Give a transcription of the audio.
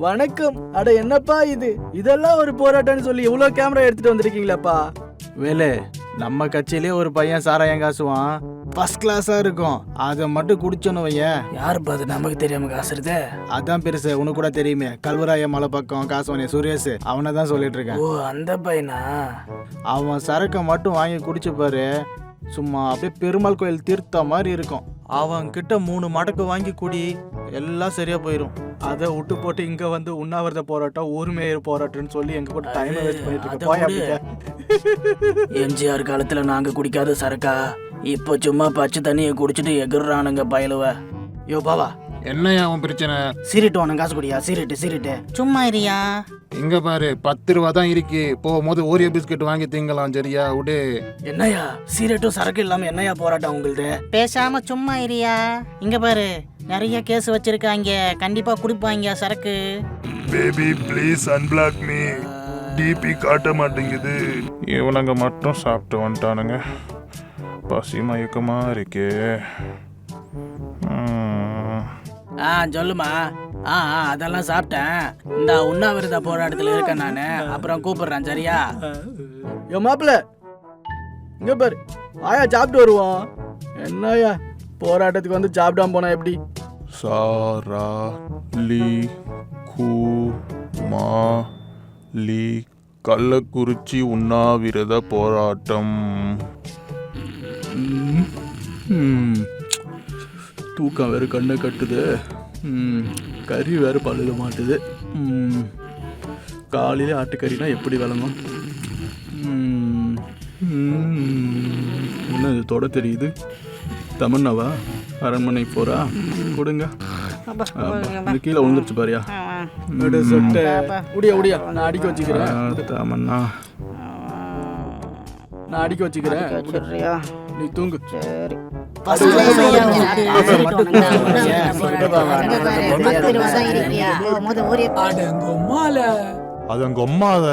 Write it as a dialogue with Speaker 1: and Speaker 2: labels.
Speaker 1: வணக்கம். அட என்னப்பா இது, இதெல்லாம் ஒரு போராட்டம்னு சொல்லி இவ்வளோ கேமரா எடுத்துட்டு வந்திருக்கீங்களாப்பா? வேலு, நம்ம கட்சியிலே ஒரு பையன் சாராயம் காசுவான், ஃபர்ஸ்ட் கிளாஸா இருக்கும். அதை மட்டும் குடிச்சோன்னு வையன்.
Speaker 2: யாருப்பா அது நமக்கு தெரியாம காசுறது?
Speaker 1: அதான் பெருசு, உனக்கு கூட தெரியுமே, கல்வராய மலை பக்கம் காசுவானே சுரேஷ், அவனை தான் சொல்லிட்டு இருக்கேன்.
Speaker 2: ஓ அந்த பையனா?
Speaker 1: அவன் சரக்கை மட்டும் வாங்கி குடிச்சு பாரு, சும்மா அப்படியே பெருமாள் கோயில் தீர்த்த மாதிரி இருக்கும். அவன் கிட்ட 3 மடக்கு வாங்கி குடி, எல்லாம் சரியா போயிடும். அதை விட்டு போட்டு இங்க வந்து உண்ணாவிரத போராட்டம், ஊர் மேயர் போராட்டம்னு சொல்லி எங்க கூட டைம் வேஸ்ட் பண்ணிட்டு இருக்க.
Speaker 2: எம்ஜிஆர் காலத்துல நாங்க குடிக்காத சரக்கா இப்போ சும்மா பச்சை தண்ணியை குடிச்சிட்டு எகுறானுங்க பயலுவ. யோ பாவா,
Speaker 3: என்னையா அவன் பிரச்சனை?
Speaker 2: சீரிட்டு வாங்க, காசு குடியா. சீரிட்டு சும்மா இருயா.
Speaker 3: இங்க பாரு, 10 ரூபா தான் இருக்கு. போகும்போது ஓரியோ பிஸ்கட் வாங்கி திங்கலாம், சரியா? விடு.
Speaker 2: என்னையா சீரட்டும் சரக்கு இல்லாம என்னையா போராட்டம் உங்களுது?
Speaker 4: பேசாம சும்மா இருயா. இங்க பாரு, நிறைய கேஸ் வச்சிருக்காங்க, கண்டிப்பா குடிப்பாங்க சரக்கு.
Speaker 5: Baby please unblock me. DP காட்ட மாட்டேங்குது.
Speaker 3: இவனுங்க மட்டும் சாப்பிட்டு வந்துட்டானுங்க. பசி மயக்கமா இருக்கே.
Speaker 2: சொல்லுமா. அதெல்லாம் சாப்பிட்டேன். இந்த உண்ணாவிரத போராட்டத்துல இருக்கேன் நானு. அப்புறம் கூப்பிடுறேன், சரியா?
Speaker 1: என் மாப்பிள்ள இங்க பாரு, ஆயா சாப்பிட்டு வருவோம். என்னயா போராட்டத்துக்கு வந்து சாப்பிடாம போனா எப்படி?
Speaker 3: சாரா லீ கூ மா லீ கள்ளக்குறிச்சி உண்ணாவிரத போராட்டம்.
Speaker 1: தூக்கம் வேறு கண்ணை கட்டுது, கறி வேறு பழுத மாட்டுது. காலையில ஆட்டுக்கறினா எப்படி விளங்கும்? என்ன இது தொட தெரியுது? தமன்னாவா? அரண்மனை போறா? கொடுங்க. கீழே விழுந்துருச்சு பாரியா. உடியா நான் அடிக்க வச்சுக்கிறேன். தமன்னா நான் அடிக்க வச்சுக்கிறேன், நீ தூங்கு. சரி.
Speaker 3: அது அங்க அம்மாத